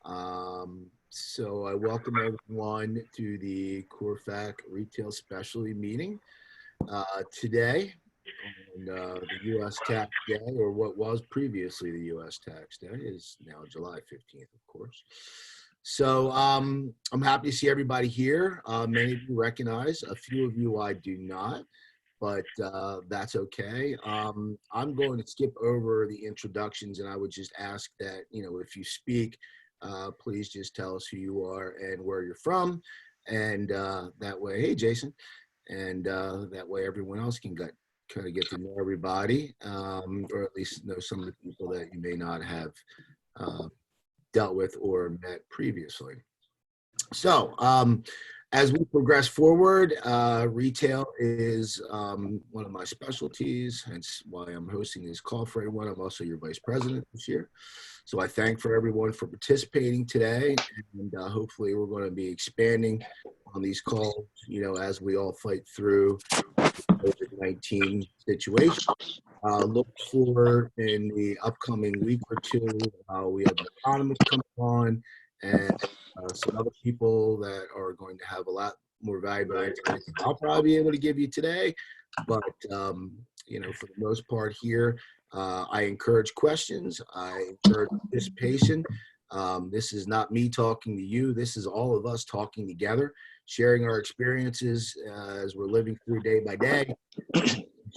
So I welcome everyone to the CORFAC Retail Specialty Meeting today on the U.S. Tax Day, or what was previously the U.S. Tax Day, is now July 15th, of course. So I'm happy to see everybody here. Many of you recognize, a few of you I do not, but that's okay. I'm going to skip over the introductions, and I would just ask that, if you speak, please just tell us who you are and where you're from. And that way, hey, Jason, and that way everyone else can kind of get to know everybody, or at least know some of the people that you may not have uh, dealt with or met previously. So, as we progress forward, retail is one of my specialties, hence why I'm hosting this call for everyone. I'm also your vice president this year. So I thank for everyone for participating today, and hopefully we're going to be expanding on these calls, as we all fight through the COVID-19 situation. Look for in the upcoming week or two, we have an economist coming on, and some other people that are going to have a lot more valuable insights than I'll probably be able to give you today. But, for the most part here, I encourage questions. I encourage participation. This is not me talking to you. This is all of us talking together, sharing our experiences as we're living through day by day,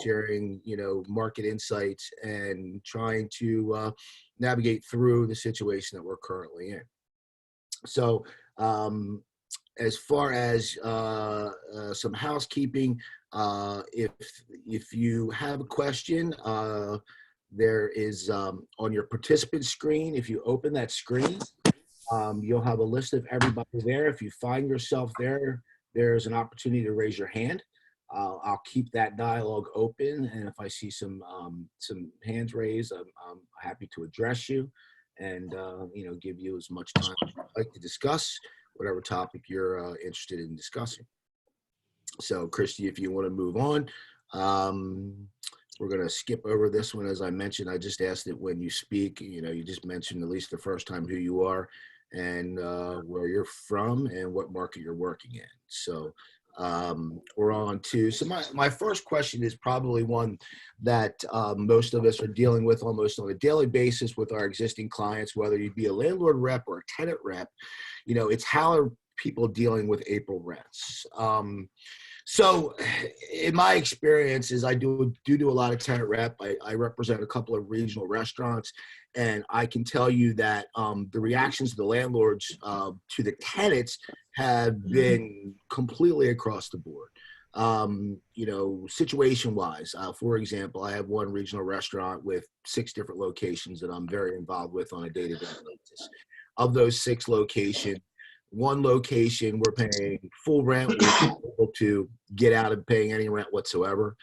sharing, market insights and trying to navigate through the situation that we're currently in. So, as far as some housekeeping, if you have a question, there is on your participant screen. If you open that screen, you'll have a list of everybody there. If you find yourself there, there's an opportunity to raise your hand. I'll keep that dialogue open, and if I see some hands raised, I'm happy to address you and give you as much time as you'd like to discuss whatever topic you're interested in discussing. So, Christy, if you want to move on, we're going to skip over this one. As I mentioned, I just asked that when you speak, you just mention at least the first time who you are and where you're from and what market you're working in. So we're on to, so my first question is probably one that most of us are dealing with almost on a daily basis with our existing clients, whether you be a landlord rep or a tenant rep. It's how are people dealing with April rents? So in my experiences, I do a lot of tenant rep. I represent a couple of regional restaurants, and I can tell you that the reactions of the landlords to the tenants have been completely across the board. Situation wise, for example, I have one regional restaurant with 6 different locations that I'm very involved with on a day-to-day basis. Of those 6 locations, one location we're paying full rent. We're able to get out of paying any rent whatsoever.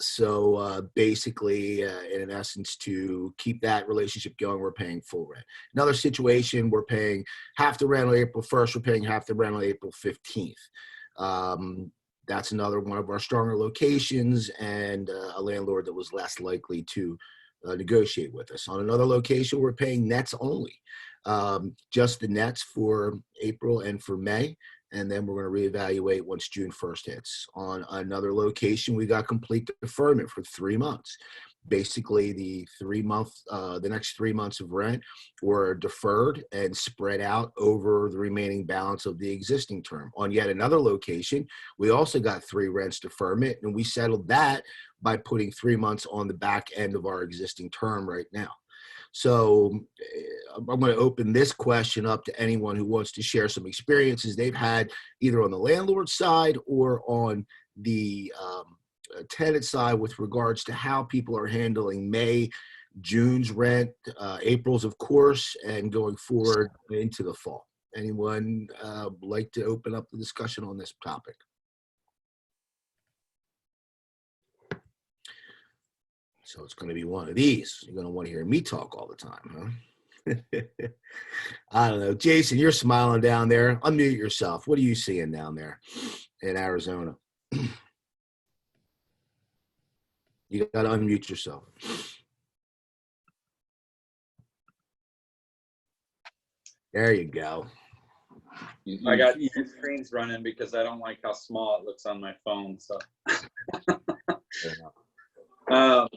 So basically, in essence, to keep that relationship going, we're paying full rent. Another situation, we're paying half the rent on April 1st. We're paying half the rent on April 15th. That's another one of our stronger locations, and a landlord that was less likely to negotiate with us. On another location, we're paying nets only. Just the nets for April and for May, and then we're going to reevaluate once June 1st hits. On another location, we got complete deferment for 3 months. Basically, the next 3 months of rent were deferred and spread out over the remaining balance of the existing term. On yet another location, we also got 3 rents deferment, and we settled that by putting 3 months on the back end of our existing term right now. So I'm going to open this question up to anyone who wants to share some experiences they've had either on the landlord side or on the tenant side with regards to how people are handling May, June's rent, April's, of course, and going forward into the fall. Anyone like to open up the discussion on this topic? So it's going to be one of these. You're going to want to hear me talk all the time, huh? I don't know. Jason, you're smiling down there. Unmute yourself. What are you seeing down there in Arizona? You got to unmute yourself. There you go. I got two screens running because I don't like how small it looks on my phone. So, no,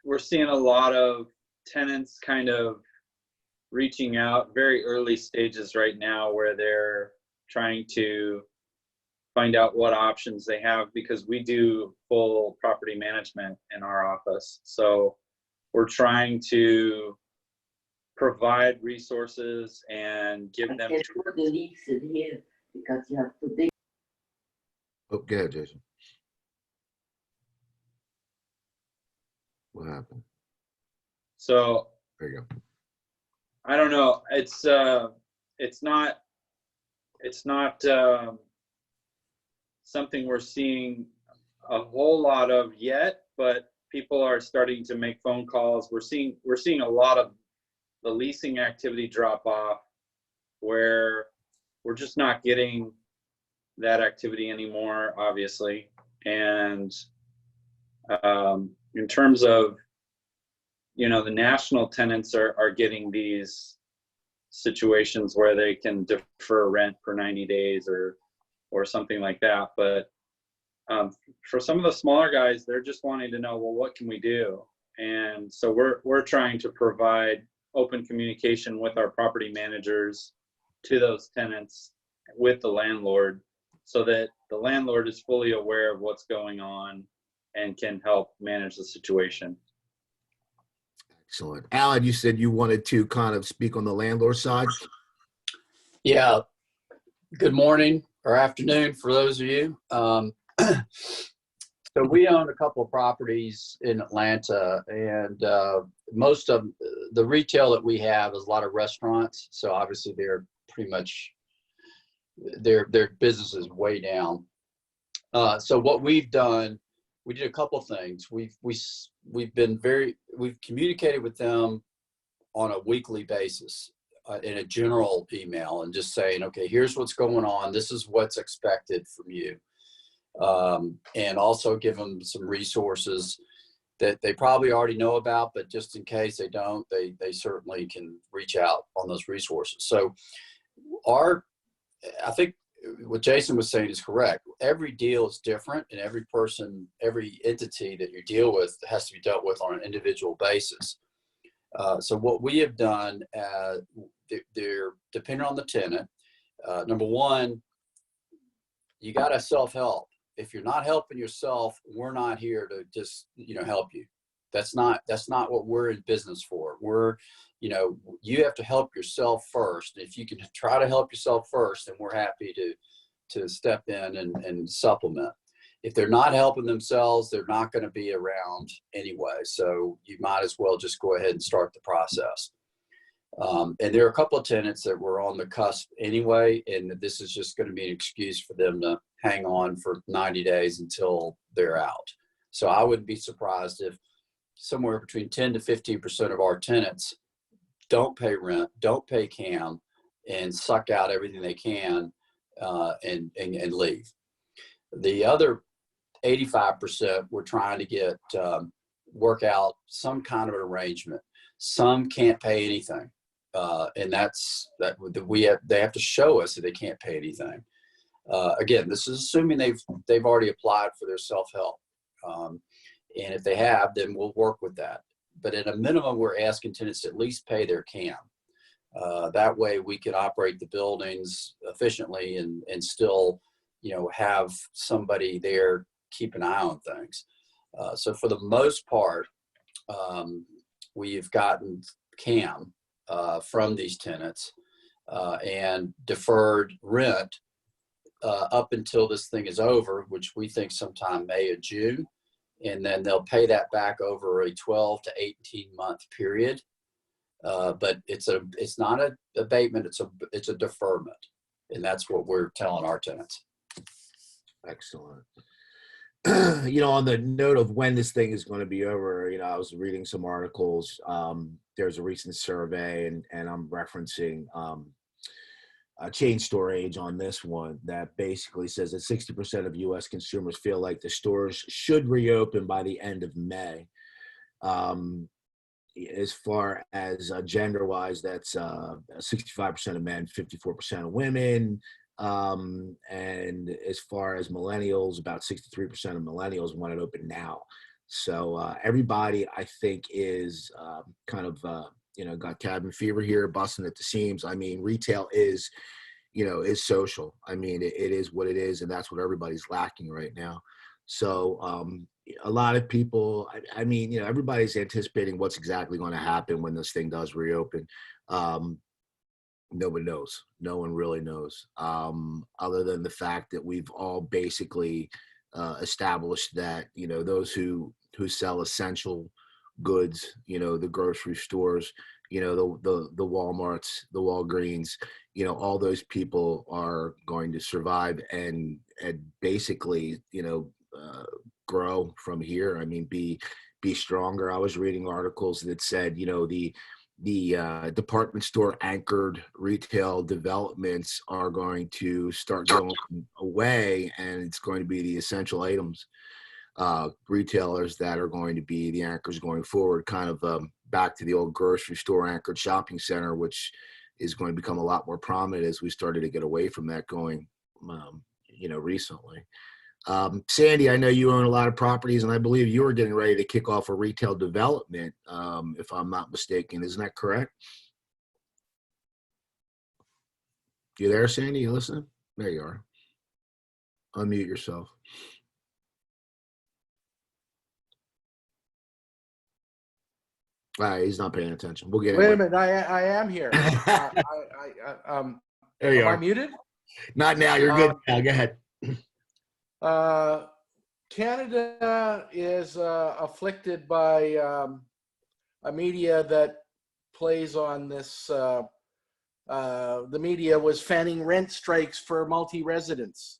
we're seeing a lot of tenants kind of reaching out, very early stages right now, where they're trying to find out what options they have, because we do full property management in our office. So we're trying to provide resources and give them. The leaks in here because you have to dig. Oh, go ahead, Jason. What happened? So there you go. I don't know. It's not something we're seeing a whole lot of yet, but people are starting to make phone calls. We're seeing a lot of the leasing activity drop off, where we're just not getting that activity anymore, obviously. And in terms of, the national tenants are getting these situations where they can defer rent for 90 days or something like that. But for some of the smaller guys, they're just wanting to know, well, what can we do? And so we're trying to provide open communication with our property managers to those tenants with the landlord, so that the landlord is fully aware of what's going on and can help manage the situation. Excellent. Alan, you said you wanted to kind of speak on the landlord side. Yeah. Good morning or afternoon for those of you. So we own a couple of properties in Atlanta, and most of the retail that we have is a lot of restaurants. So obviously they're pretty much, their business is way down. So what we've done, we did a couple of things. We've communicated with them on a weekly basis in a general email, and just saying, okay, here's what's going on. This is what's expected from you. And also give them some resources that they probably already know about, but just in case they don't, they certainly can reach out on those resources. So I think what Jason was saying is correct. Every deal is different, and every person, every entity that you deal with has to be dealt with on an individual basis. So what we have done, they're depending on the tenant. Number one, you got to self-help. If you're not helping yourself, we're not here to just, help you. That's not what we're in business for. You have to help yourself first. If you can try to help yourself first, then we're happy to step in and supplement. If they're not helping themselves, they're not going to be around anyway. So you might as well just go ahead and start the process. And there are a couple of tenants that were on the cusp anyway, and this is just going to be an excuse for them to hang on for 90 days until they're out. So I wouldn't be surprised if somewhere between 10 to 15% of our tenants don't pay rent, don't pay CAM, and suck out everything they can and leave. The other 85%, we're trying to work out some kind of an arrangement. Some can't pay anything. And they have to show us that they can't pay anything. Again, this is assuming they've already applied for their self-help. And if they have, then we'll work with that. But at a minimum, we're asking tenants to at least pay their CAM. That way we can operate the buildings efficiently and still, have somebody there keep an eye on things. So for the most part, we've gotten CAM from these tenants and deferred rent up until this thing is over, which we think sometime May or June. And then they'll pay that back over a 12 to 18 month period. But it's not an abatement, it's a deferment. And that's what we're telling our tenants. Excellent. On the note of when this thing is going to be over, I was reading some articles. There's a recent survey, and I'm referencing Chain Store Age on this one, that basically says that 60% of U.S. consumers feel like the stores should reopen by the end of May. as far as gender-wise, that's 65% of men, 54% of women. And as far as millennials, about 63% of millennials want it open now. So everybody, I think, is kind of, got cabin fever here, busting at the seams. I mean, retail is, is social. I mean, it is what it is, and that's what everybody's lacking right now. So a lot of people, I mean, everybody's anticipating what's exactly going to happen when this thing does reopen. Nobody knows. No one really knows, other than the fact that we've all basically established that, those who sell essential goods, the grocery stores, the Walmarts, the Walgreens, all those people are going to survive and basically, grow from here. I mean, be stronger. I was reading articles that said, the department store anchored retail developments are going to start going away, and it's going to be the essential items retailers that are going to be the anchors going forward, kind of back to the old grocery store anchored shopping center, which is going to become a lot more prominent as we started to get away from that going, recently. Sandy, I know you own a lot of properties, and I believe you were getting ready to kick off a retail development, if I'm not mistaken. Isn't that correct? You there, Sandy? You listening? There you are. Unmute yourself. He's not paying attention. We'll get. Wait a minute, I am here. There you am are. I muted? Not now. You're good. Now, go ahead. Canada is afflicted by a media that plays on this. The media was fanning rent strikes for multi-residents.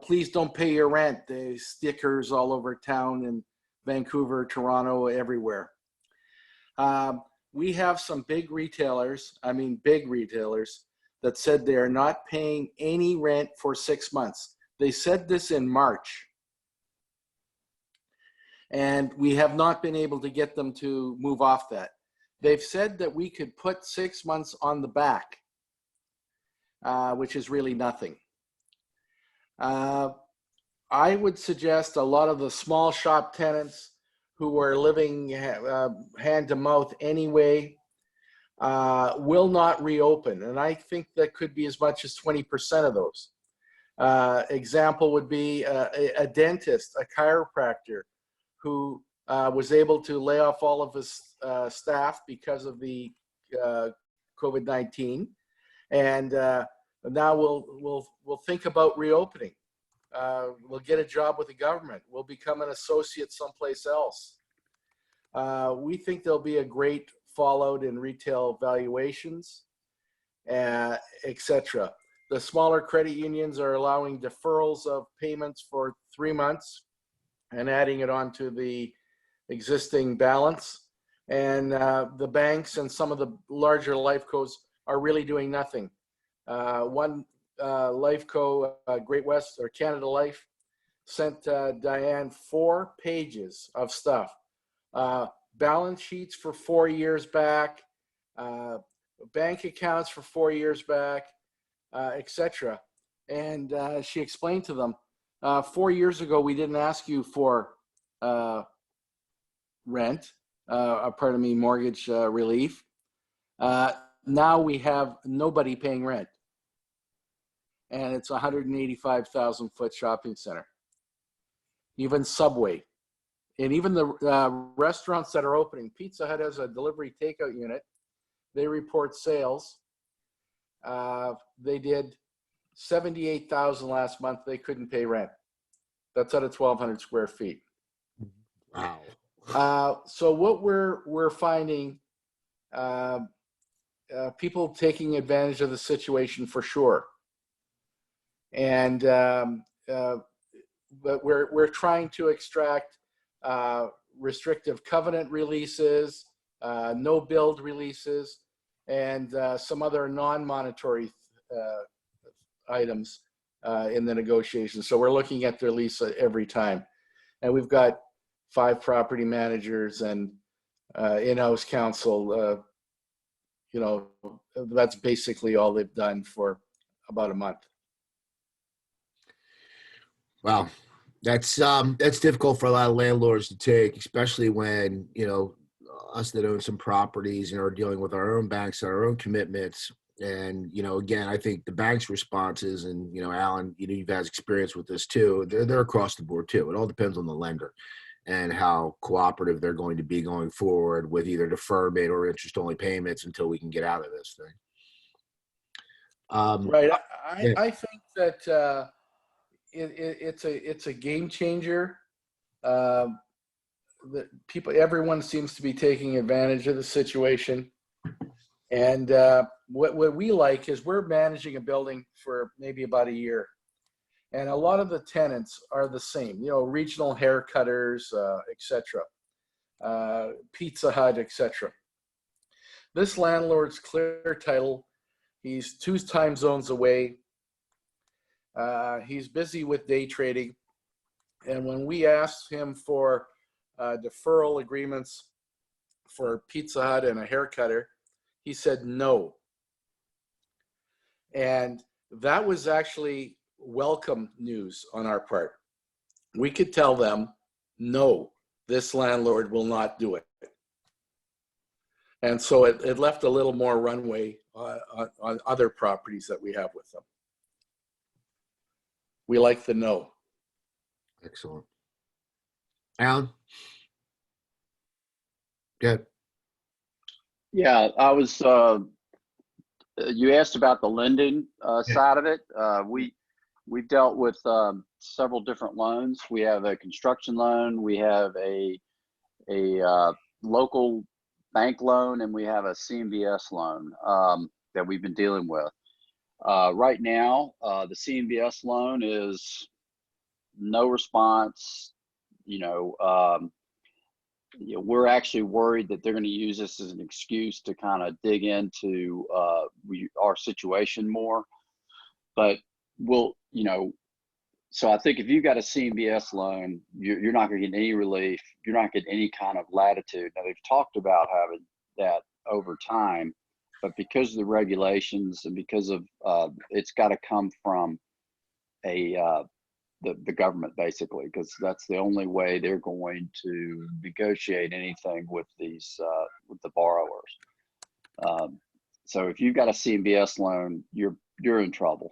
Please don't pay your rent. There's stickers all over town in Vancouver, Toronto, everywhere. We have some big retailers, that said they are not paying any rent for 6 months. They said this in March. And we have not been able to get them to move off that. They've said that we could put 6 months on the back, which is really nothing. I would suggest a lot of the small shop tenants who are living hand to mouth anyway will not reopen. And I think that could be as much as 20% of those. Example would be a dentist, a chiropractor who was able to lay off all of his staff because of the COVID-19. And now we'll think about reopening. We'll get a job with the government. We'll become an associate someplace else. We think there'll be a great fallout in retail valuations, etc. The smaller credit unions are allowing deferrals of payments for 3 months and adding it onto the existing balance. And the banks and some of the larger life cos are really doing nothing. One life co, Great West or Canada Life, sent Diane 4 pages of stuff. Balance sheets for 4 years back, bank accounts for 4 years back, etc. And she explained to them, 4 years ago, we didn't ask you for rent, mortgage relief. Now we have nobody paying rent. And it's a 185,000 foot shopping center. Even Subway. And even the restaurants that are opening, Pizza Hut has a delivery takeout unit. They report sales. They did 78,000 last month. They couldn't pay rent. That's out of 1,200 square feet. Wow. So what we're finding, people taking advantage of the situation for sure. And but we're trying to extract restrictive covenant releases, no build releases, and some other non-monetary items in the negotiations. So we're looking at their lease every time. And we've got 5 property managers and in-house counsel. That's basically all they've done for about a month. Wow, that's difficult for a lot of landlords to take, especially when, us that own some properties and are dealing with our own banks, our own commitments. And, again, I think the bank's responses, and, Alan, you've had experience with this too. They're across the board too. It all depends on the lender and how cooperative they're going to be going forward with either deferment or interest-only payments until we can get out of this thing. Right. Yeah. I think that it's a game changer. Everyone seems to be taking advantage of the situation. And what we like is we're managing a building for maybe about a year. And a lot of the tenants are the same, regional haircutters, etc., Pizza Hut, etc. This landlord's clear title. He's 2 time zones away. He's busy with day trading. And when we asked him for deferral agreements for Pizza Hut and a haircutter, he said no. And that was actually welcome news on our part. We could tell them, no, this landlord will not do it. And so it left a little more runway on other properties that we have with them. We like the no. Excellent. Alan? Good. Yeah, I was, you asked about the lending side of it. We've dealt with several different loans. We have a construction loan, we have a local bank loan, and we have a CMBS loan that we've been dealing with. Right now, the CMBS loan is no response. We're actually worried that they're going to use this as an excuse to kind of dig into our situation more. But so I think if you've got a CMBS loan, you're not going to get any relief. You're not getting any kind of latitude. Now, they've talked about having that over time, but because of the regulations and because of it's got to come from the government, basically, because that's the only way they're going to negotiate anything with these with the borrowers. So if you've got a CMBS loan, you're in trouble.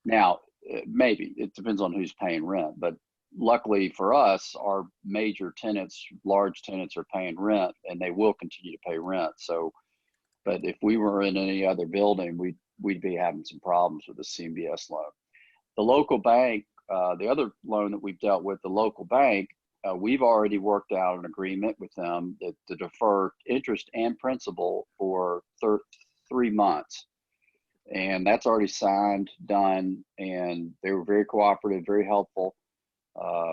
Now, maybe it depends on who's paying rent, but luckily for us, our major tenants, large tenants, are paying rent, and they will continue to pay rent. So, but if we were in any other building, we'd be having some problems with the CMBS loan. The local bank, the other loan that we've dealt with, the local bank, we've already worked out an agreement with them to defer interest and principal for 3 months. And that's already signed, done, and they were very cooperative, very helpful.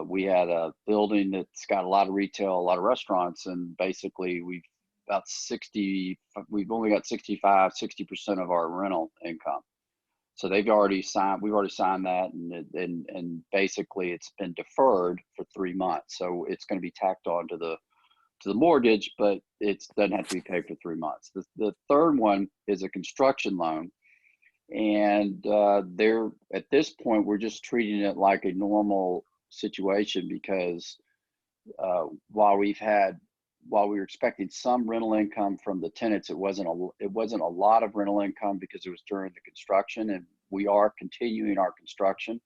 We had a building that's got a lot of retail, a lot of restaurants, and basically we've only got 60% of our rental income. So we've already signed that, and basically it's been deferred for 3 months. So it's going to be tacked on to the mortgage, but it doesn't have to be paid for 3 months. The third one is a construction loan. And at this point, we're just treating it like a normal situation because while we were expecting some rental income from the tenants, it wasn't a lot of rental income because it was during the construction, and we are continuing our construction.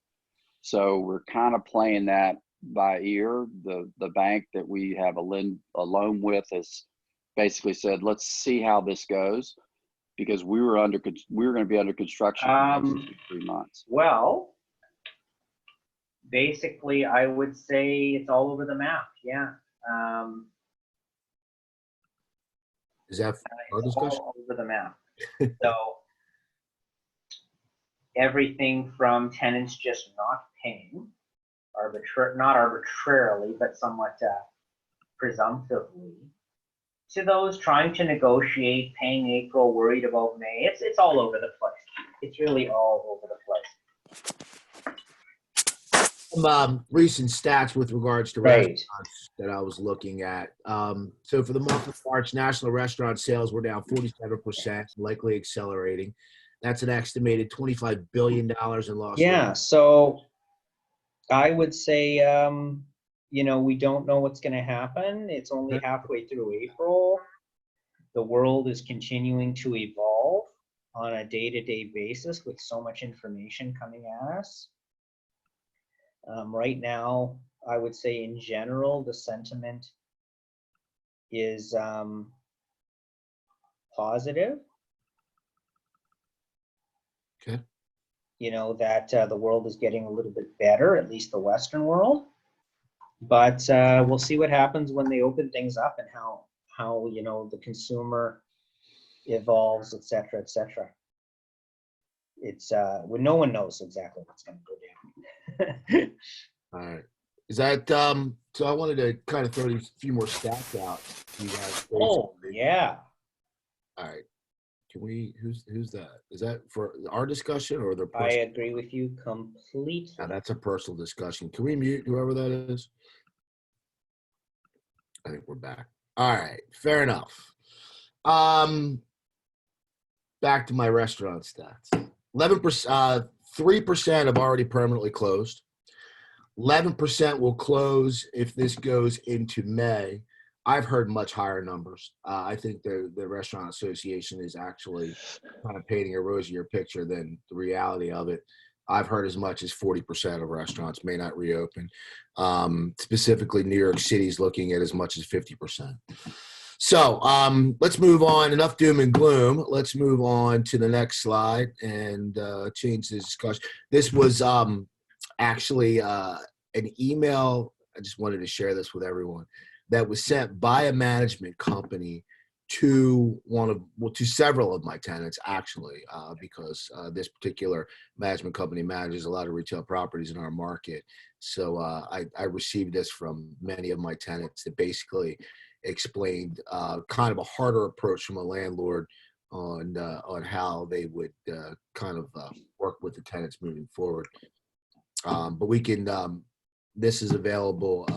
So we're kind of playing that by ear. The bank that we have a loan with has basically said, let's see how this goes, because we were going to be under construction for the next 3 months. Well, basically, I would say it's all over the map. Yeah. Is that our It's discussion? all over the map. So everything from tenants just not paying, not arbitrarily, but somewhat presumptively, to those trying to negotiate, paying April, worried about May. It's all over the place. It's really all over the place. some recent stats with regards to Right. restaurants that I was looking at. So for the month of March, national restaurant sales were down 47%, likely accelerating. That's an estimated $25 billion in lost Yeah, revenue. so I would say, we don't know what's going to happen. It's only halfway through April. The world is continuing to evolve on a day-to-day basis with so much information coming at us. Right now, I would say in general, the sentiment is positive. Okay. That the world is getting a little bit better, at least the Western world. But we'll see what happens when they open things up and how the consumer evolves, et cetera, et cetera. It's when no one knows exactly what's going to go down. All right. Is that so I wanted to kind of throw these few more stats out. You guys. Oh, yeah. All right. Can we who's that? Is that for our discussion or their I personal? agree with you completely. Now, that's a personal discussion. Can we mute whoever that is? I think we're back. All right, fair enough. Back to my restaurant stats. 11%, 3% have already permanently closed. 11% will close if this goes into May. I've heard much higher numbers. I think the Restaurant Association is actually kind of painting a rosier picture than the reality of it. I've heard as much as 40% of restaurants may not reopen. Specifically, New York City is looking at as much as 50%. So let's move on. Enough doom and gloom. Let's move on to the next slide and change the discussion. This was actually an email. I just wanted to share this with everyone that was sent by a management company to several of my tenants, actually, because this particular management company manages a lot of retail properties in our market. So I received this from many of my tenants that basically explained kind of a harder approach from a landlord on how they would kind of work with the tenants moving forward. But we can. This is available.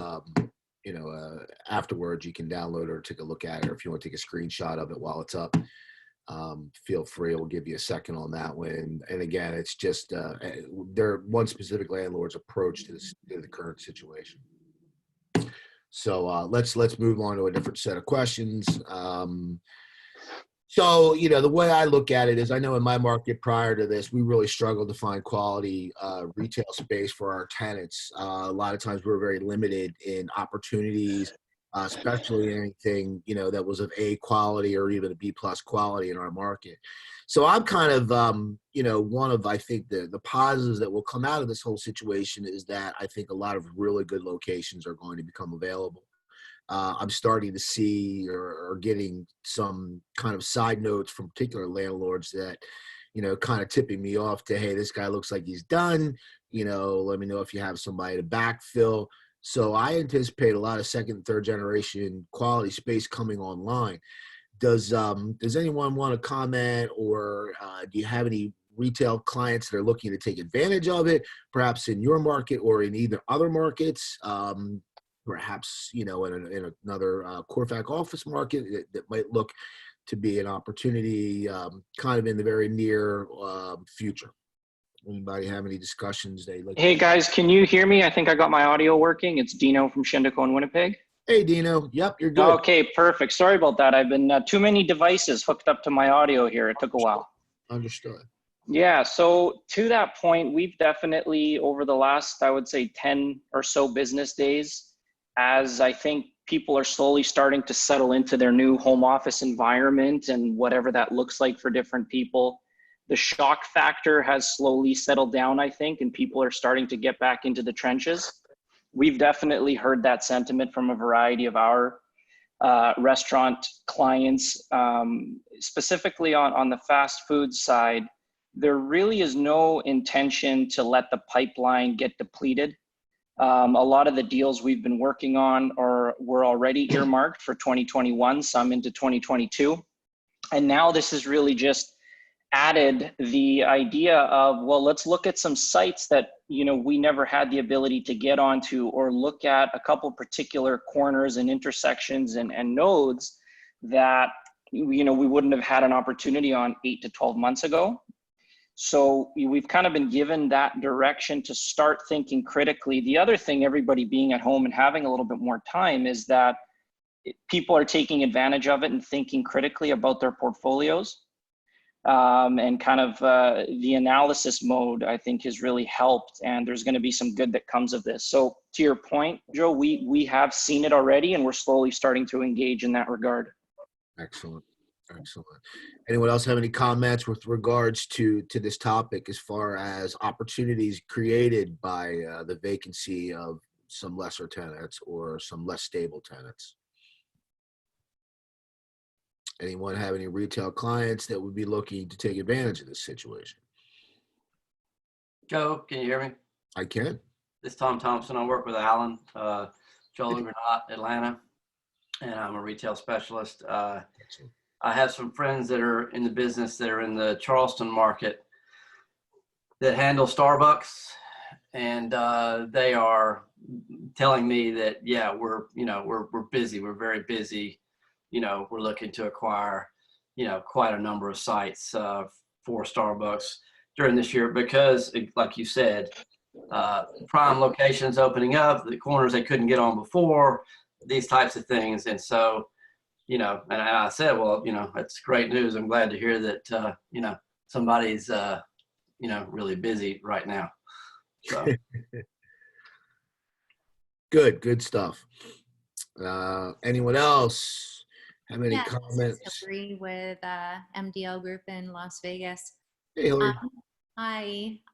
Afterwards you can download or take a look at it, or if you want to take a screenshot of it while it's up, feel free. We'll give you a second on that one. And again, it's just their one specific landlord's approach to the current situation. So let's move on to a different set of questions. So, the way I look at it is, I know in my market prior to this, we really struggled to find quality retail space for our tenants. A lot of times we were very limited in opportunities, especially anything, that was of A quality or even a B plus quality in our market. So I'm kind of, one of, I think, the positives that will come out of this whole situation is that I think a lot of really good locations are going to become available. I'm starting to see or getting some kind of side notes from particular landlords that, kind of tipping me off to, hey, this guy looks like he's done, let me know if you have somebody to backfill. So I anticipate a lot of second and third generation quality space coming online. Does anyone want to comment, or do you have any retail clients that are looking to take advantage of it, perhaps in your market or in either other markets? Perhaps, in another CORFAC office market that might look to be an opportunity kind of in the very near future. Anybody have any discussions they'd like? Hey guys, can you hear me? I think I got my audio working. It's Dino from Shindico in Winnipeg. Hey Dino, yep, you're good. Okay, perfect. Sorry about that. I've been too many devices hooked up to my audio here. It took a while. Understood. Yeah, so to that point, we've definitely over the last, I would say 10 or so business days, as I think people are slowly starting to settle into their new home office environment and whatever that looks like for different people. The shock factor has slowly settled down, I think, and people are starting to get back into the trenches. We've definitely heard that sentiment from a variety of our restaurant clients, specifically on the fast food side. There really is no intention to let the pipeline get depleted. A lot of the deals we've been working on were already earmarked for 2021, some into 2022. And now this is really just added the idea of, well, let's look at some sites that, you know, we never had the ability to get onto, or look at a couple particular corners and intersections and nodes that, you know, we wouldn't have had an opportunity on 8 to 12 months ago. So we've kind of been given that direction to start thinking critically. The other thing, everybody being at home and having a little bit more time, is that people are taking advantage of it and thinking critically about their portfolios. And kind of the analysis mode, I think, has really helped, and there's going to be some good that comes of this. So to your point, Joe, we have seen it already, and we're slowly starting to engage in that regard. Excellent. Excellent. Anyone else have any comments with regards to this topic as far as opportunities created by the vacancy of some lesser tenants or some less stable tenants? Anyone have any retail clients that would be looking to take advantage of this situation? Joe, can you hear me? I can. This is Tom Thompson. I work with Alan, Joel Granat, Atlanta, and I'm a retail specialist. I have some friends that are in the business that are in the Charleston market that handle Starbucks, and they are telling me that, yeah, we're busy. We're very busy. You know, we're looking to acquire, you know, quite a number of sites for Starbucks during this year because, like you said, prime locations opening up, the corners they couldn't get on before, these types of things. And so, you know, and I said, well, you know, that's great news. I'm glad to hear that, you know, somebody's, you know, really busy right now. So. Good stuff. Anyone else have any Yeah, comments? I agree with MDL Group in Las Vegas. Hey, Hillary.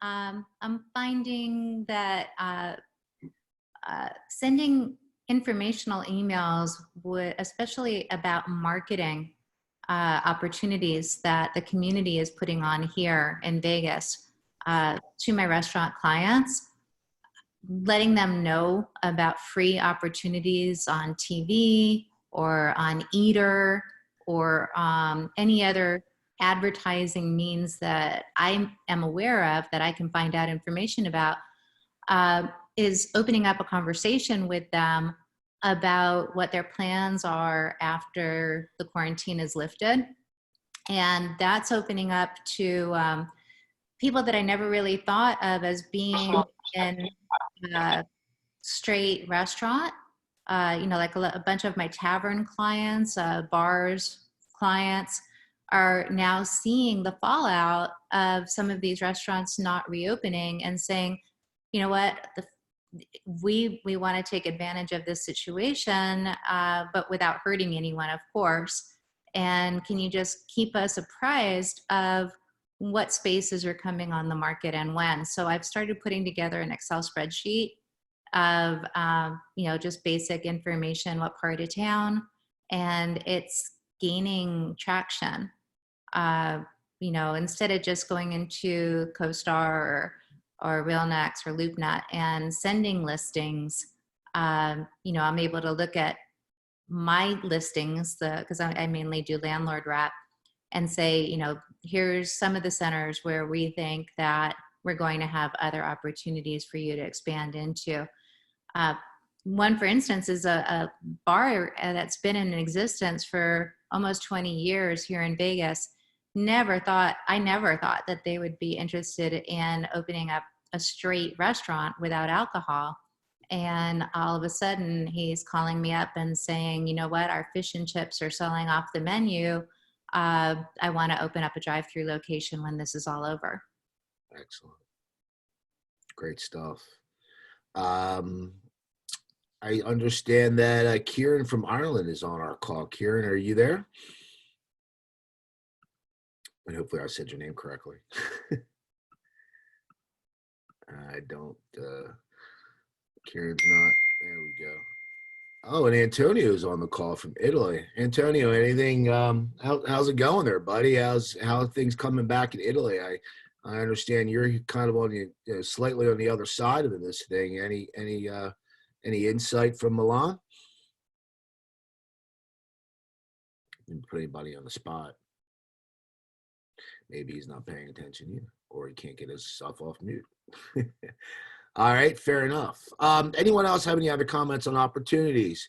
I'm finding that sending informational emails would, especially about marketing opportunities that the community is putting on here in Vegas to my restaurant clients, letting them know about free opportunities on TV or on Eater or any other advertising means that I am aware of that I can find out information about, is opening up a conversation with them about what their plans are after the quarantine is lifted. And that's opening up to people that I never really thought of as being in a straight restaurant. You know, like a bunch of my tavern clients, bars clients are now seeing the fallout of some of these restaurants not reopening and saying, you know what, we want to take advantage of this situation, but without hurting anyone, of course. And can you just keep us apprised of what spaces are coming on the market and when? So I've started putting together an Excel spreadsheet of, you know, just basic information, what part of town, and it's gaining traction. You know, instead of just going into CoStar or RealNext or LoopNet and sending listings, you know, I'm able to look at my listings, because I mainly do landlord rep, and say, you know, here's some of the centers where we think that we're going to have other opportunities for you to expand into. One, for instance, is a bar that's been in existence for almost 20 years here in Vegas. I never thought that they would be interested in opening up a straight restaurant without alcohol. And all of a sudden he's calling me up and saying, you know what, our fish and chips are selling off the menu. I want to open up a drive-through location when this is all over. Excellent. Great stuff. I understand that Kieran from Ireland is on our call. Kieran, are you there? And hopefully I said your name correctly. I don't, Kieran's not, there we go. Oh, and Antonio's on the call from Italy. Antonio, anything, how's it going there, buddy? How are things coming back in Italy? I understand you're kind of on the, you know, slightly on the other side of this thing. Any insight from Milan? Didn't put anybody on the spot. maybe he's not paying attention either, or he can't get his stuff off mute. All right, fair enough. Anyone else have any other comments on opportunities?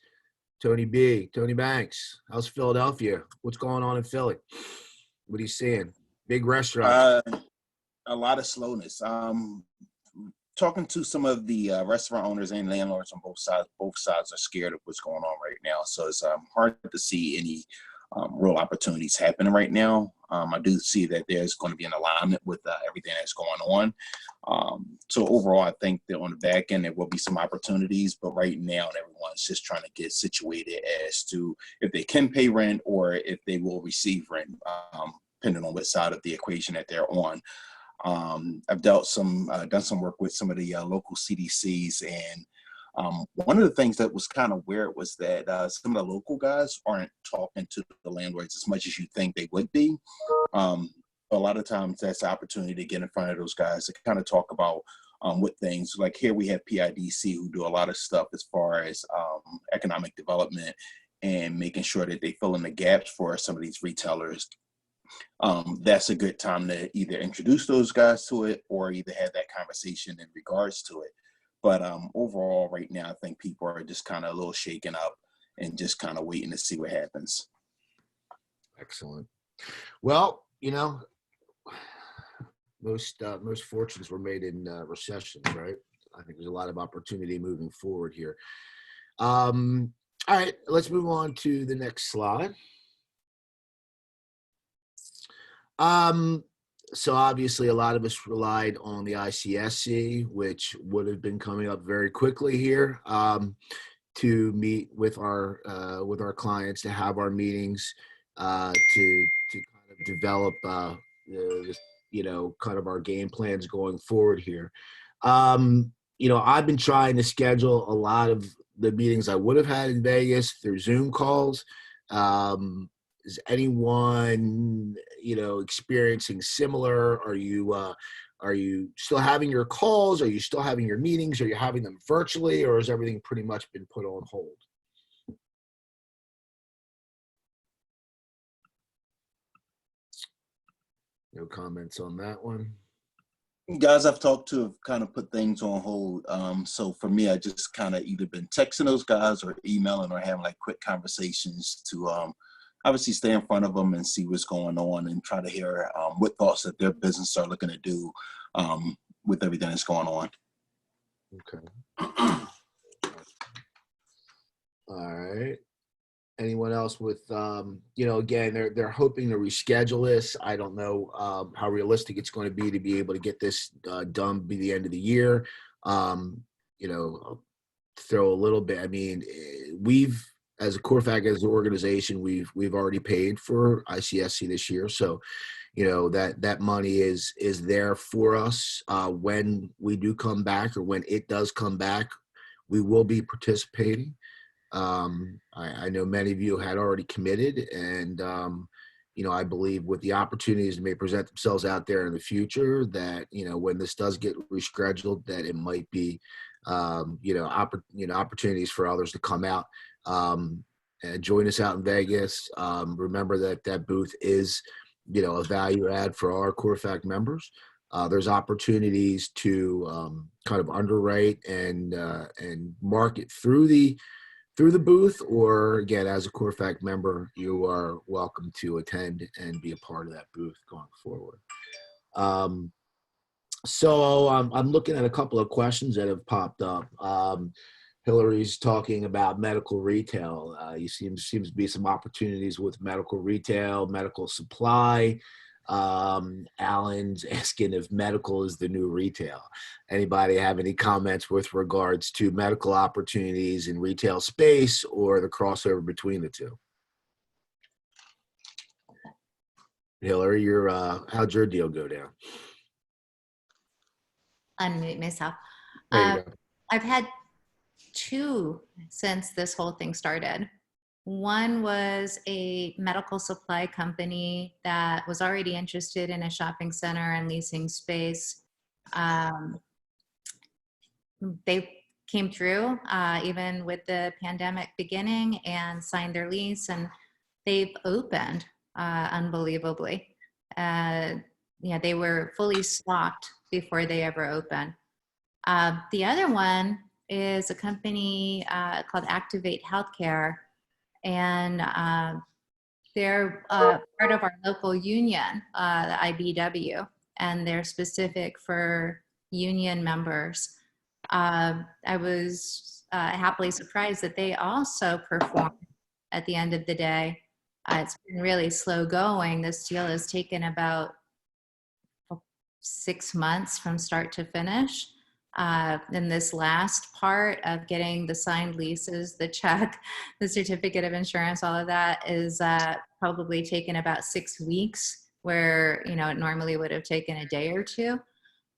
Tony B, Tony Banks, how's Philadelphia? What's going on in Philly? What are you seeing? Big restaurants. A lot of slowness. Talking to some of the restaurant owners and landlords on both sides are scared of what's going on right now. So it's hard to see any real opportunities happening right now. I do see that there's going to be an alignment with everything that's going on. So overall, I think that on the back end, there will be some opportunities, but right now, everyone's just trying to get situated as to if they can pay rent or if they will receive rent, depending on what side of the equation that they're on. I've done some work with some of the local CDCs, and one of the things that was kind of weird was that some of the local guys aren't talking to the landlords as much as you think they would be. A lot of times that's the opportunity to get in front of those guys to kind of talk about what things, like here we have PIDC who do a lot of stuff as far as economic development and making sure that they fill in the gaps for some of these retailers. That's a good time to either introduce those guys to it or either have that conversation in regards to it. But overall, right now, I think people are just kind of a little shaken up and just kind of waiting to see what happens. Excellent. Well, most fortunes were made in recessions, right? I think there's a lot of opportunity moving forward here. All right, let's move on to the next slide. So obviously a lot of us relied on the ICSC, which would have been coming up very quickly here, to meet with our clients, to have our meetings, to kind of develop, kind of our game plans going forward here. I've been trying to schedule a lot of the meetings I would have had in Vegas through Zoom calls. Is anyone, experiencing similar? Are you still having your calls? Are you still having your meetings? Are you having them virtually, or has everything pretty much been put on hold? No comments on that one. Guys I've talked to have kind of put things on hold. So for me, I just kind of either been texting those guys or emailing or having like quick conversations to obviously stay in front of them and see what's going on and try to hear what thoughts that their business are looking to do with everything that's going on. Okay. All right. Anyone else with, again, they're hoping to reschedule this. I don't know how realistic it's going to be able to get this done by the end of the year. I'll throw a little bit. I mean, as a CORFAC, as an organization, we've already paid for ICSC this year. So, that money is there for us. When we do come back, or when it does come back, we will be participating. I know many of you had already committed, and I believe with the opportunities that may present themselves out there in the future, that when this does get rescheduled, that it might be opportunities for others to come out and join us out in Vegas. Remember that booth is a value add for our CORFAC members. There's opportunities to kind of underwrite and market through the booth, or again, as a CORFAC member, you are welcome to attend and be a part of that booth going forward. So I'm looking at a couple of questions that have popped up. Hillary's talking about medical retail. Seems to be some opportunities with medical retail, medical supply. Alan's asking if medical is the new retail. Anybody have any comments with regards to medical opportunities in retail space, or the crossover between the two? Hillary, how'd your deal go down? Unmute myself. There you go. I've had two since this whole thing started. One was a medical supply company that was already interested in a shopping center and leasing space. They came through even with the pandemic beginning and signed their lease, and they've opened unbelievably. Yeah, they were fully stocked before they ever opened. The other one is a company called Activate Healthcare, and they're part of our local union, the IBW, and they're specific for union members. I was happily surprised that they also performed at the end of the day. It's been really slow going. This deal has taken about 6 months from start to finish. And this last part of getting the signed leases, the check, the certificate of insurance, all of that is probably taken about 6 weeks, where, you know, it normally would have taken a day or two.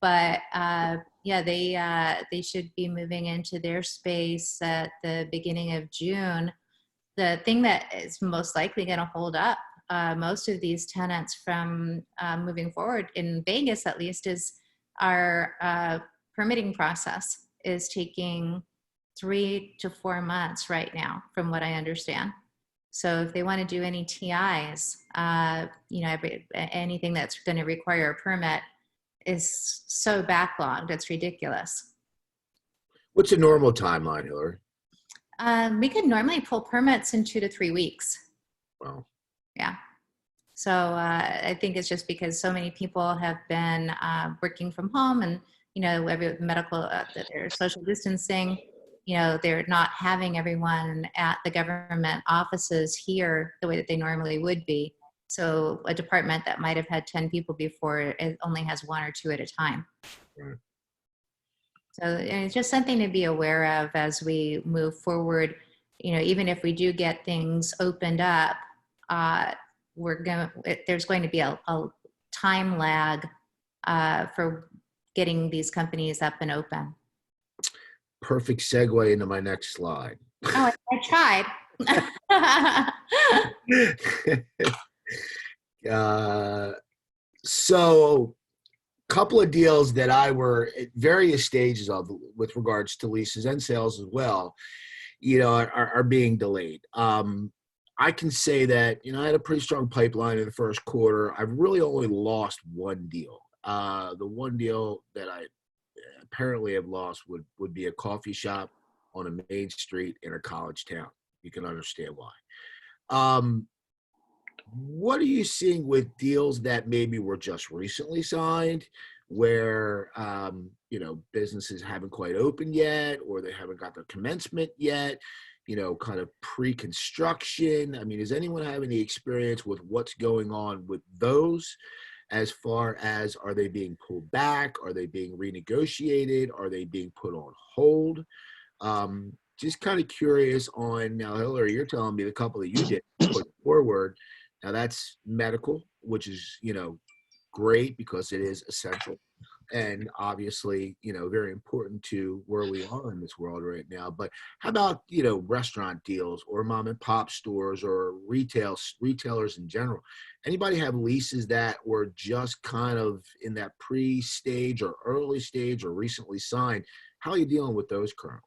But yeah, they should be moving into their space at the beginning of June. The thing that is most likely going to hold up most of these tenants from moving forward, in Vegas at least, is our permitting process is taking 3 to 4 months right now, from what I understand. So if they want to do any TIs, you know, anything that's going to require a permit is so backlogged, it's ridiculous. What's a normal timeline, Hillary? We could normally pull permits in 2 to 3 weeks. Wow. Yeah. So I think it's just because so many people have been working from home, and, you know, every medical, their social distancing, you know, they're not having everyone at the government offices here the way that they normally would be. So a department that might have had 10 people before, it only has 1 or 2 at a time. Right. So it's just something to be aware of as we move forward. You know, even if we do get things opened up, there's going to be a time lag for getting these companies up and open. Perfect segue into my next slide. Oh, I tried. So a couple of deals that I were at various stages of with regards to leases and sales as well, you know, are being delayed. I can say that, you know, I had a pretty strong pipeline in the first quarter. I've really only lost one deal. The one deal that I apparently have lost would be a coffee shop on a main street in a college town. You can understand why. What are you seeing with deals that maybe were just recently signed, where, you know, businesses haven't quite opened yet, or they haven't got their commencement yet, you know, kind of pre-construction? I mean, does anyone have any experience with what's going on with those, as far as, are they being pulled back? Are they being renegotiated? Are they being put on hold? Just kind of curious on, now, Hillary, you're telling me the couple that you did put forward. Now that's medical, which is, you know, great because it is essential and obviously, you know, very important to where we are in this world right now. But how about, you know, restaurant deals or mom and pop stores or retailers in general? Anybody have leases that were just kind of in that pre-stage or early stage or recently signed? How are you dealing with those currently?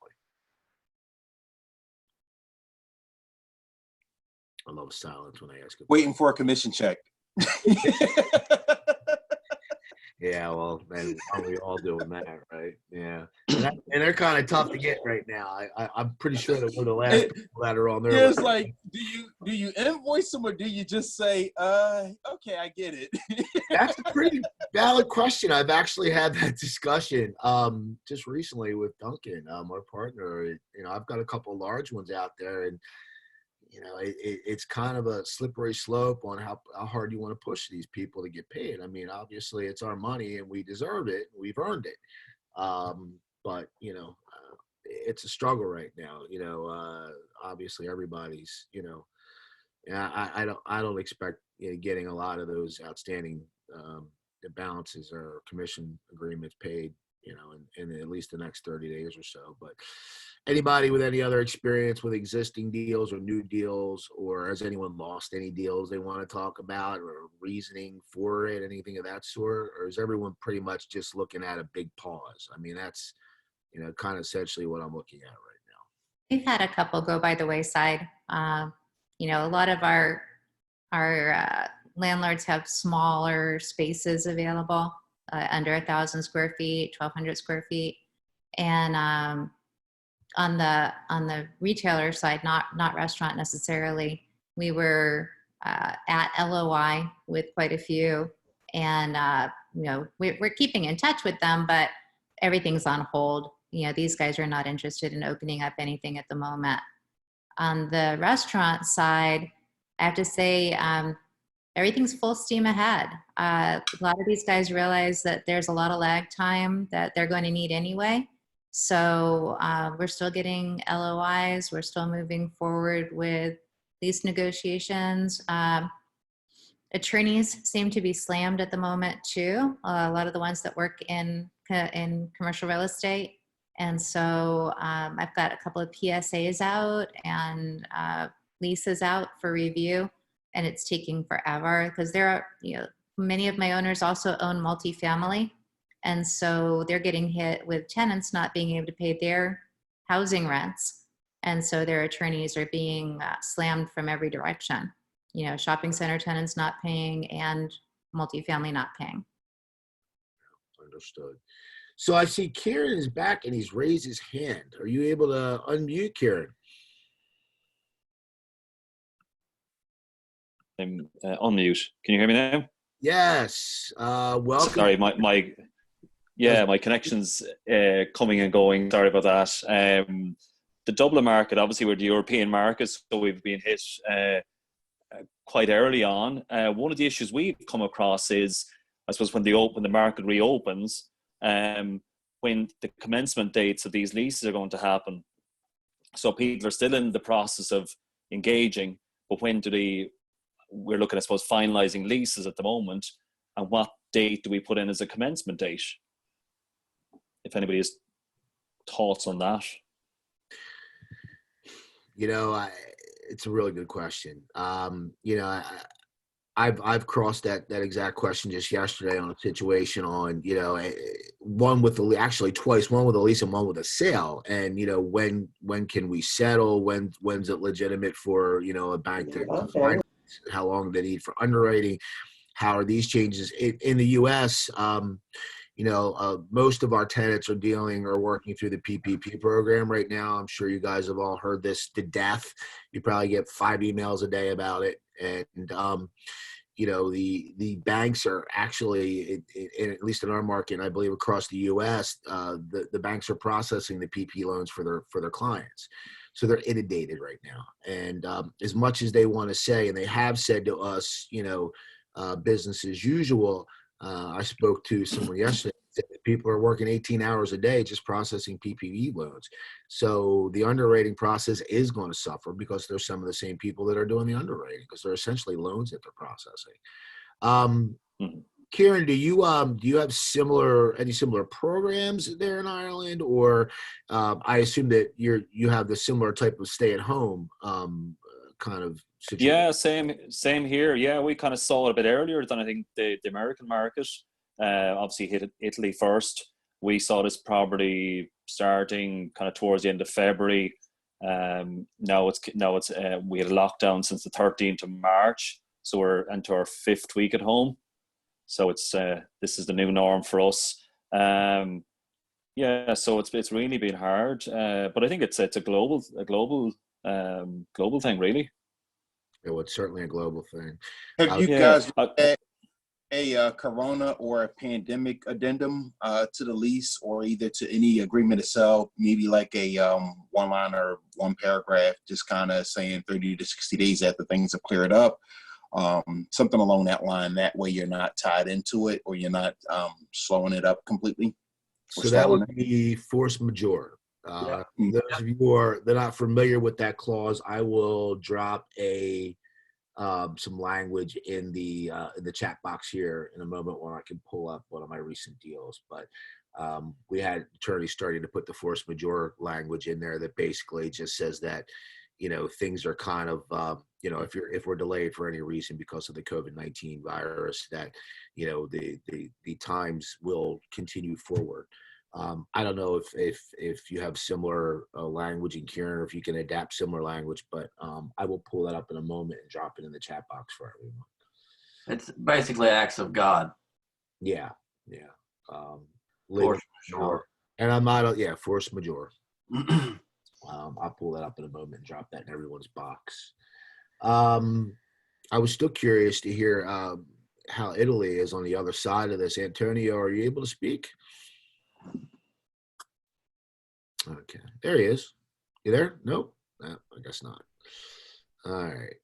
I love silence when I ask it. Waiting for a commission check. Yeah, well, man, aren't we all doing that, right? Yeah, and they're kind of tough to get right now. I'm pretty sure that we're the last people that are on there. It's like, do you invoice them, or do you just say, okay, I get it? That's a pretty valid question. I've actually had that discussion just recently with Duncan, our partner. You know, I've got a couple of large ones out there, and you know, it's kind of a slippery slope on how hard you want to push these people to get paid. I mean, obviously it's our money and we deserve it. We've earned it. But, you know, it's a struggle right now. You know, obviously everybody's, you know, I don't expect, you know, getting a lot of those outstanding balances or commission agreements paid, you know, in at least the next 30 days or so. But anybody with any other experience with existing deals or new deals, or has anyone lost any deals they want to talk about, or reasoning for it, anything of that sort? Or is everyone pretty much just looking at a big pause? I mean, that's, you know, kind of essentially what I'm looking at right now. We've had a couple go by the wayside. You know, a lot of our landlords have smaller spaces available, under 1,000 square feet, 1,200 square feet. And on the retailer side, not restaurant necessarily, we were at LOI with quite a few, and we're keeping in touch with them, but everything's on hold. These guys are not interested in opening up anything at the moment. On the restaurant side, I have to say, everything's full steam ahead. A lot of these guys realize that there's a lot of lag time that they're going to need anyway. So we're still getting LOIs. We're still moving forward with lease negotiations. Attorneys seem to be slammed at the moment too. A lot of the ones that work in commercial real estate. And so I've got a couple of PSAs out and leases out for review, and it's taking forever because there are, many of my owners also own multifamily. And so they're getting hit with tenants not being able to pay their housing rents. And so their attorneys are being slammed from every direction. Shopping center tenants not paying and multifamily not paying. Understood. So I see Kieran is back and he's raised his hand. Are you able to unmute, Kieran? I'm on mute. Can you hear me now? Yes. Welcome. Sorry, my connection's coming and going. Sorry about that. The Dublin market, obviously, we're the European market, so we've been hit quite early on. One of the issues we've come across is, I suppose, when the market reopens, when the commencement dates of these leases are going to happen. So people are still in the process of engaging, but we're looking, I suppose, finalizing leases at the moment, and what date do we put in as a commencement date? If anybody has thoughts on that. It's a really good question. I've crossed that exact question just yesterday on a situation on, one with twice, one with a lease and one with a sale. And, when can we settle? When's it legitimate for, a bank to finance? How long do they need for underwriting? How are these changes in the U.S.? Most of our tenants are working through the PPP program right now. I'm sure you guys have all heard this to death. You probably get 5 emails a day about it. And, the banks are actually, at least in our market, and I believe across the U.S., the banks are processing the PP loans for their clients. So they're inundated right now. And as much as they want to say, and they have said to us, business as usual, I spoke to someone yesterday. People are working 18 hours a day just processing PPP loans. So the underwriting process is going to suffer because there's some of the same people that are doing the underwriting because they're essentially loans that they're processing. Kieran, do you have any similar programs there in Ireland, or I assume that you have the similar type of stay-at-home kind of situation? Yeah, same here. Yeah, we kind of saw it a bit earlier than I think the American market. Obviously hit Italy first. We saw this probably starting kind of towards the end of February. Now it's we had a lockdown since the 13th of March, so we're into our 5th week at home. So it's this is the new norm for us. So it's really been hard, but I think it's a global thing, really. Yeah, well, it's certainly a global thing. Have you guys had a corona or a pandemic addendum to the lease, or either to any agreement itself, maybe like a one line or one paragraph, just kind of saying 30 to 60 days after things have cleared up, something along that line. That way you're not tied into it, or you're not slowing it up completely. So that would be force majeure. Those of you who are not familiar with that clause, I will drop some language in the chat box here in a moment when I can pull up one of my recent deals. But we had attorneys starting to put the force majeure language in there that basically just says that, things are kind of, if we're delayed for any reason because of the COVID-19 virus, that, the times will continue forward. I don't know if you have similar language in Kieran, or if you can adapt similar language, but I will pull that up in a moment and drop it in the chat box for everyone. It's basically acts of God. Yeah. Force majeure. And I'm not, force majeure. I'll pull that up in a moment and drop that in everyone's box. I was still curious to hear how Italy is on the other side of this. Antonio, are you able to speak? Okay, there he is. You there? Nope. No, I guess not. All right.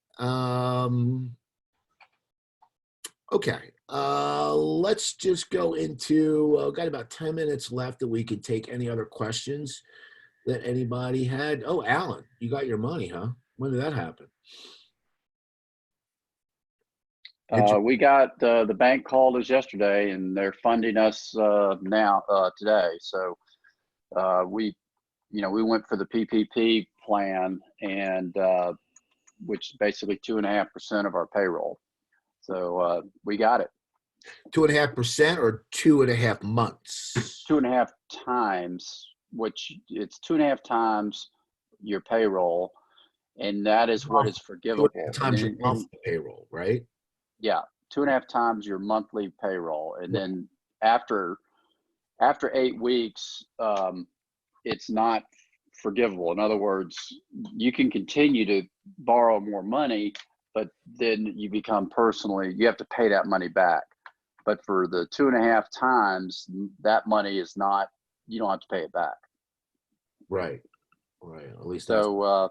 Okay. Let's just go into, got about 10 minutes left that we could take any other questions that anybody had. Oh, Alan, you got your money, huh? When did that happen? We got the bank called us yesterday, and they're funding us today. So we went for the PPP plan, and which is basically 2.5% of our payroll. So we got it. 2.5% or 2.5 months? 2.5 times, which it's 2.5 times your payroll, and that is what is forgivable. 2.5 times your monthly payroll, right? Yeah, 2.5 times your monthly payroll, and then after 8 weeks, it's not forgivable. In other words, you can continue to borrow more money, but then you have to pay that money back. But for the 2.5 times, that money is not, you don't have to pay it back. Right. At least so.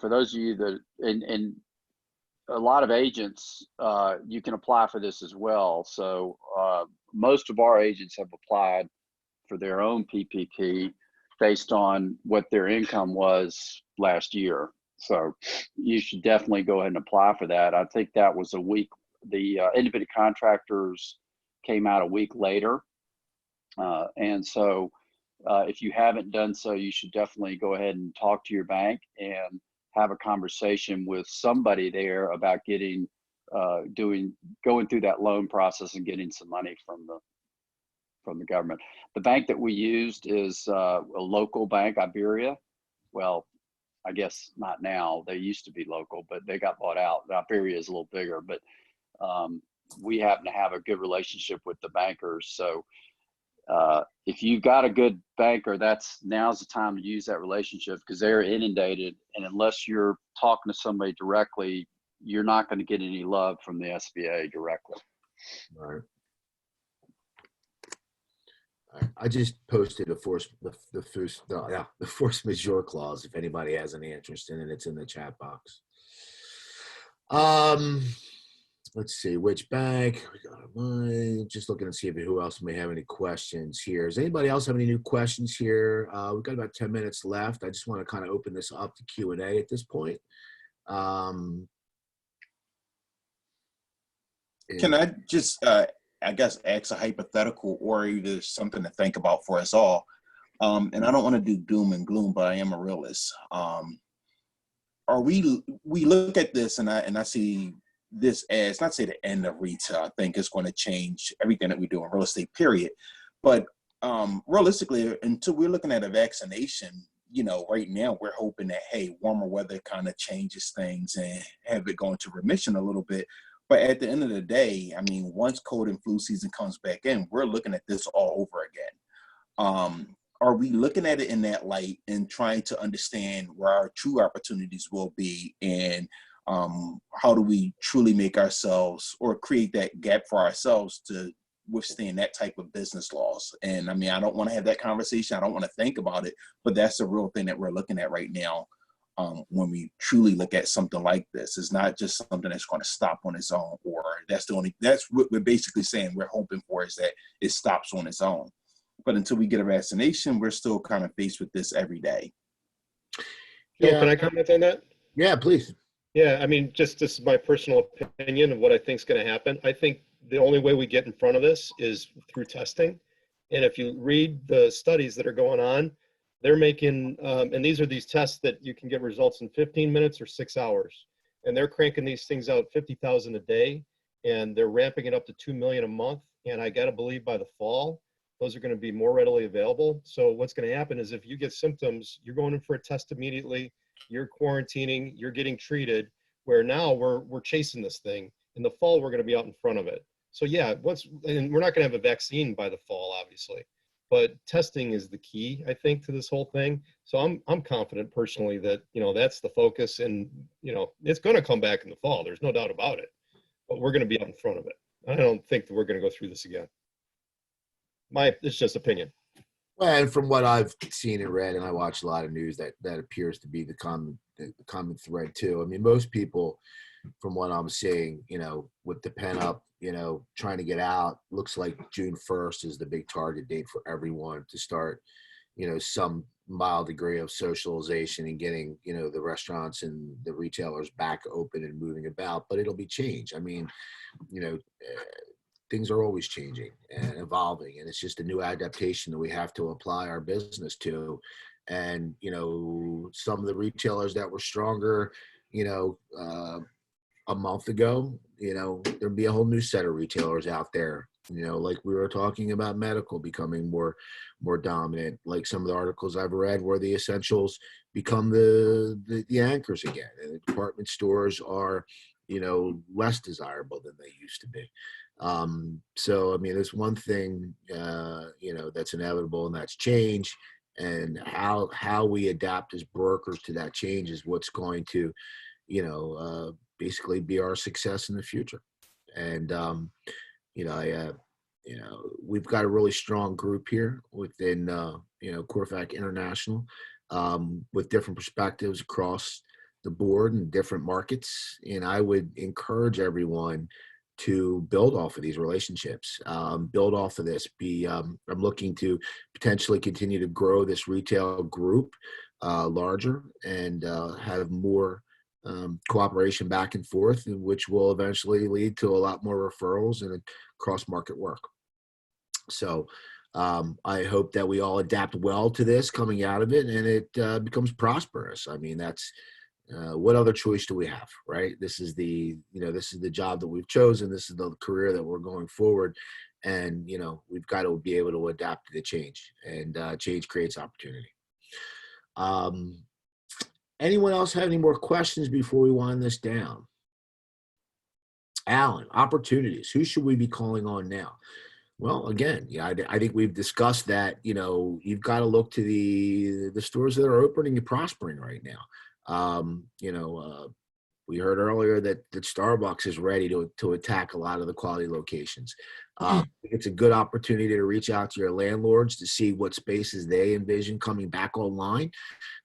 For those of you that, and a lot of agents, you can apply for this as well. So most of our agents have applied for their own PPP based on what their income was last year. So you should definitely go ahead and apply for that. I think that was a week. The independent contractors came out a week later. And so if you haven't done so, you should definitely go ahead and talk to your bank and have a conversation with somebody there about going through that loan process and getting some money from the government. The bank that we used is a local bank, Iberia. Well, I guess not now. They used to be local, but they got bought out. Iberia is a little bigger, but we happen to have a good relationship with the bankers. So if you've got a good banker, now's the time to use that relationship, because they're inundated, and unless you're talking to somebody directly, you're not going to get any love from the SBA directly. Right. I just posted the force majeure clause. If anybody has any interest in it, it's in the chat box. Let's see which bank we got. Mine. Just looking to see who else may have any questions here. Does anybody else have any new questions here? We've got about 10 minutes left. I just want to kind of open this up to Q&A at this point. Can I just, I guess, ask a hypothetical or either something to think about for us all? And I don't want to do doom and gloom, but I am a realist. We look at this, and I see this as, not say the end of retail. I think it's going to change everything that we do in real estate, period. But realistically, until we're looking at a vaccination, right now we're hoping that, hey, warmer weather kind of changes things and have it go into remission a little bit. But at the end of the day, I mean, once cold and flu season comes back in, we're looking at this all over again. Are we looking at it in that light and trying to understand where our true opportunities will be, and how do we truly make ourselves or create that gap for ourselves to withstand that type of business loss? And I mean, I don't want to have that conversation. I don't want to think about it, but that's the real thing that we're looking at right now. When we truly look at something like this, it's not just something that's going to stop on its own, or that's what we're basically saying we're hoping for, is that it stops on its own. But until we get a vaccination, we're still kind of faced with this every day. Joe, can I comment on that? Yeah, please. Yeah, I mean, this is my personal opinion of what I think is going to happen. I think the only way we get in front of this is through testing. And if you read the studies that are going on, they're making, and these tests that you can get results in 15 minutes or 6 hours. And they're cranking these things out 50,000 a day, and they're ramping it up to 2 million a month. And I got to believe by the fall, those are going to be more readily available. So what's going to happen is if you get symptoms, you're going in for a test immediately, you're quarantining, you're getting treated, where now we're chasing this thing. In the fall, we're going to be out in front of it. So yeah, and we're not going to have a vaccine by the fall, obviously, but testing is the key, I think, to this whole thing. So I'm confident personally that, that's the focus, and, it's going to come back in the fall. There's no doubt about it, but we're going to be out in front of it. I don't think that we're going to go through this again. It's just opinion. Well, and from what I've seen and read, and I watch a lot of news, that appears to be the common thread too. I mean, most people, from what I'm seeing, with the pen up, trying to get out, looks like June 1st is the big target date for everyone to start, some mild degree of socialization and getting, the restaurants and the retailers back open and moving about. But it'll be change. I mean, things are always changing and evolving, and it's just a new adaptation that we have to apply our business to. And, some of the retailers that were stronger, a month ago, there'd be a whole new set of retailers out there, like we were talking about medical becoming more dominant, like some of the articles I've read where the essentials become the anchors again, and the department stores are, less desirable than they used to be. So, I mean, there's one thing, that's inevitable, and that's change, and how we adapt as brokers to that change is what's going to, basically be our success in the future. And, we've got a really strong group here within, CORFAC International, with different perspectives across the board and different markets. And I would encourage everyone to build off of these relationships, build off of this. I'm looking to potentially continue to grow this retail group larger and have more cooperation back and forth, which will eventually lead to a lot more referrals and cross-market work. So I hope that we all adapt well to this coming out of it, and it becomes prosperous. I mean, that's what other choice do we have, right? This is the job that we've chosen. This is the career that we're going forward. And, we've got to be able to adapt to the change, and change creates opportunity. Anyone else have any more questions before we wind this down? Alan, opportunities. Who should we be calling on now? Well, again, I think we've discussed that, you've got to look to the stores that are opening and prospering right now. We heard earlier that Starbucks is ready to attack a lot of the quality locations. It's a good opportunity to reach out to your landlords to see what spaces they envision coming back online,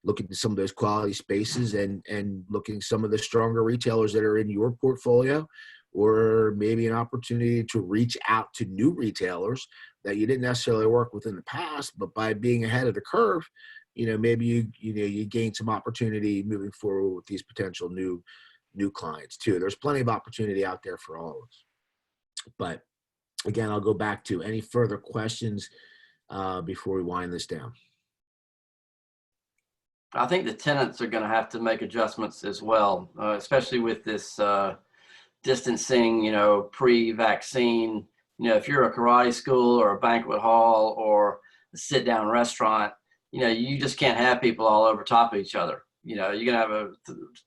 look at some of those quality spaces, and looking at some of the stronger retailers that are in your portfolio, or maybe an opportunity to reach out to new retailers that you didn't necessarily work with in the past, but by being ahead of the curve, maybe you gain some opportunity moving forward with these potential new clients too. There's plenty of opportunity out there for all of us. But again, I'll go back to any further questions before we wind this down. I think the tenants are going to have to make adjustments as well, especially with this distancing, pre-vaccine. If you're a karate school or a banquet hall or a sit-down restaurant, you just can't have people all over top of each other. You're going to have a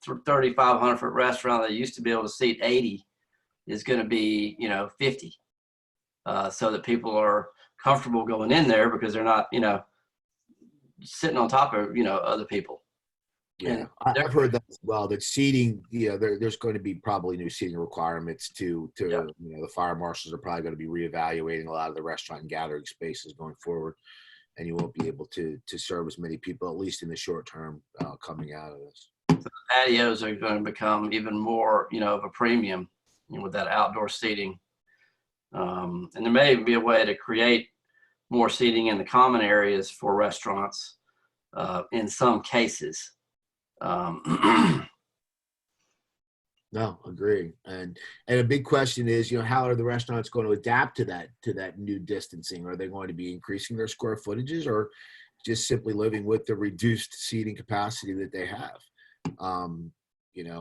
3,500 foot restaurant that used to be able to seat 80 is going to be, 50. So that people are comfortable going in there because they're not, sitting on top of, other people. Yeah, I've heard that as well, that seating, there's going to be probably new seating requirements to the fire marshals are probably going to be reevaluating a lot of the restaurant and gathering spaces going forward. And you won't be able to serve as many people, at least in the short term, coming out of this. So patios are going to become even more, of a premium with that outdoor seating. And there may even be a way to create more seating in the common areas for restaurants in some cases. No, agree. And a big question is, how are the restaurants going to adapt to that new distancing? Are they going to be increasing their square footages, or just simply living with the reduced seating capacity that they have?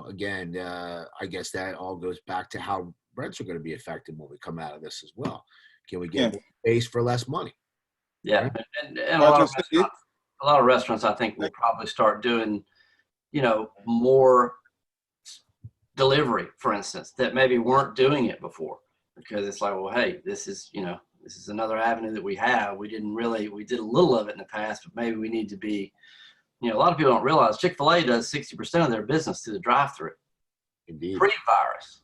Again, I guess that all goes back to how rents are going to be affected when we come out of this as well. Can we get more space for less money? Yeah, right? and a lot of restaurants, I think, will probably start doing, more delivery, for instance, that maybe weren't doing it before, because it's like, well, hey, this is another avenue that we have. We did a little of it in the past, but maybe we need to be, a lot of people don't realize Chick-fil-A does 60% of their business through the drive-through. Indeed. Pre-virus.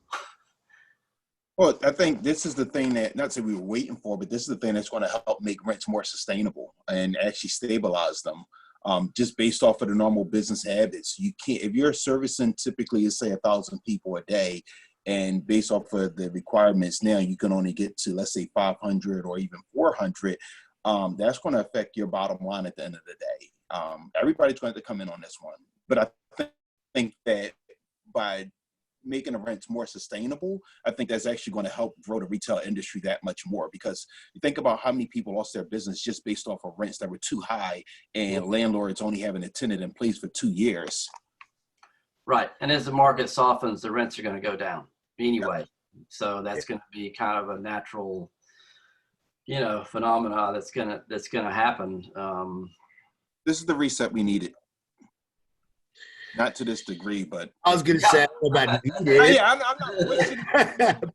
Well, I think this is the thing that, not that we were waiting for, but this is the thing that's going to help make rents more sustainable and actually stabilize them. Just based off of the normal business habits, you can't, if you're servicing typically, let's say 1,000 people a day, and based off of the requirements now, you can only get to, let's say 500 or even 400. That's going to affect your bottom line at the end of the day. Everybody's going to come in on this one, but I think that by making the rents more sustainable, I think that's actually going to help grow the retail industry that much more, because you think about how many people lost their business just based off of rents that were too high and landlords only having a tenant in place for 2 years. Right. And as the market softens, the rents are going to go down anyway. So that's going to be kind of a natural, phenomena that's going to happen. This is the reset we needed. Not to this degree, but I was gonna say about needed. Yeah, I'm not wishing.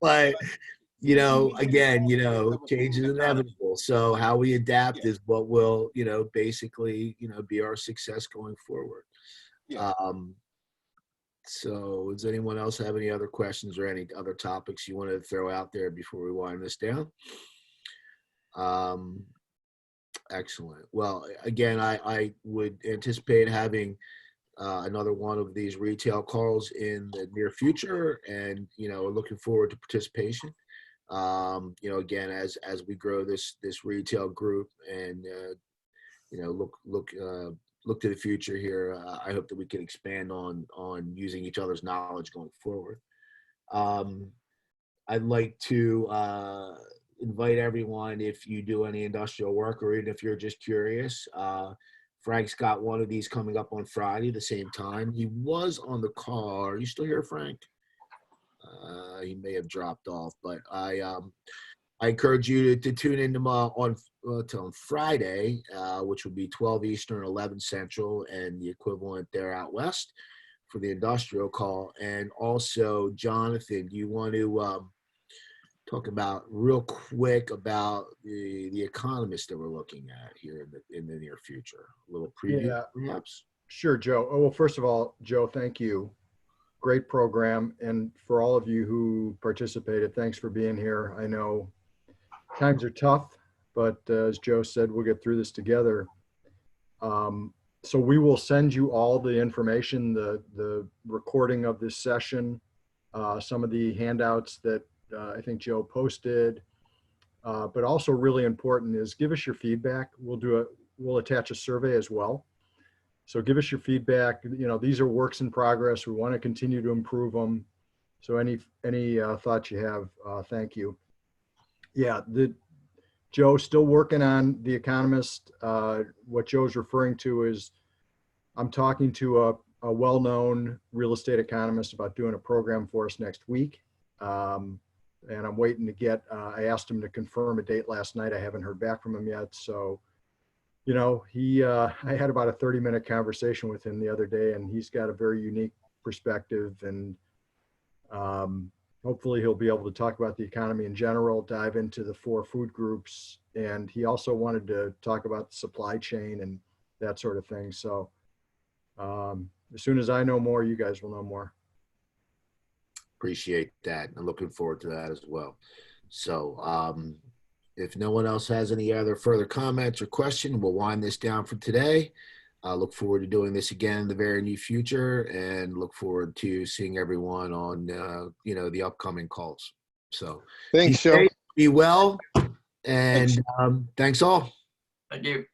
But again, change is inevitable. So how we adapt is what will, basically, be our success going forward. Yeah. So does anyone else have any other questions or any other topics you want to throw out there before we wind this down? Excellent. Well, again, I would anticipate having another one of these retail calls in the near future, and looking forward to participation. Again, as we grow this retail group and look to the future here, I hope that we can expand on using each other's knowledge going forward. I'd like to invite everyone, if you do any industrial work or even if you're just curious, Frank's got one of these coming up on Friday, the same time. He was on the call. Are you still here, Frank? He may have dropped off, but I encourage you to tune in on Friday, which will be 12 Eastern, 11 Central, and the equivalent there out west for the industrial call. And also, Jonathan, do you want to talk about real quick about the economist that we're looking at here in the near future? A little preview, perhaps? Sure, Joe. Oh, well, first of all, Joe, thank you. Great program. And for all of you who participated, thanks for being here. I know times are tough, but as Joe said, we'll get through this together. So we will send you all the information, the recording of this session, some of the handouts that I think Joe posted, but also really important is give us your feedback. We'll attach a survey as well. So give us your feedback. These are works in progress. We want to continue to improve them. So any thoughts you have, thank you. Yeah, Joe's still working on The Economist. What Joe's referring to is I'm talking to a well-known real estate economist about doing a program for us next week. And I'm waiting to get, I asked him to confirm a date last night. I haven't heard back from him yet. So, I had about a 30-minute conversation with him the other day, and he's got a very unique perspective, and hopefully he'll be able to talk about the economy in general, dive into the 4 food groups. And he also wanted to talk about the supply chain and that sort of thing. So as soon as I know more, you guys will know more. Appreciate that. I'm looking forward to that as well. So if no one else has any other further comments or questions, we'll wind this down for today. I look forward to doing this again in the very near future, and look forward to seeing everyone on the upcoming calls. So thanks, Joe. Be well, and thanks all. Thank you.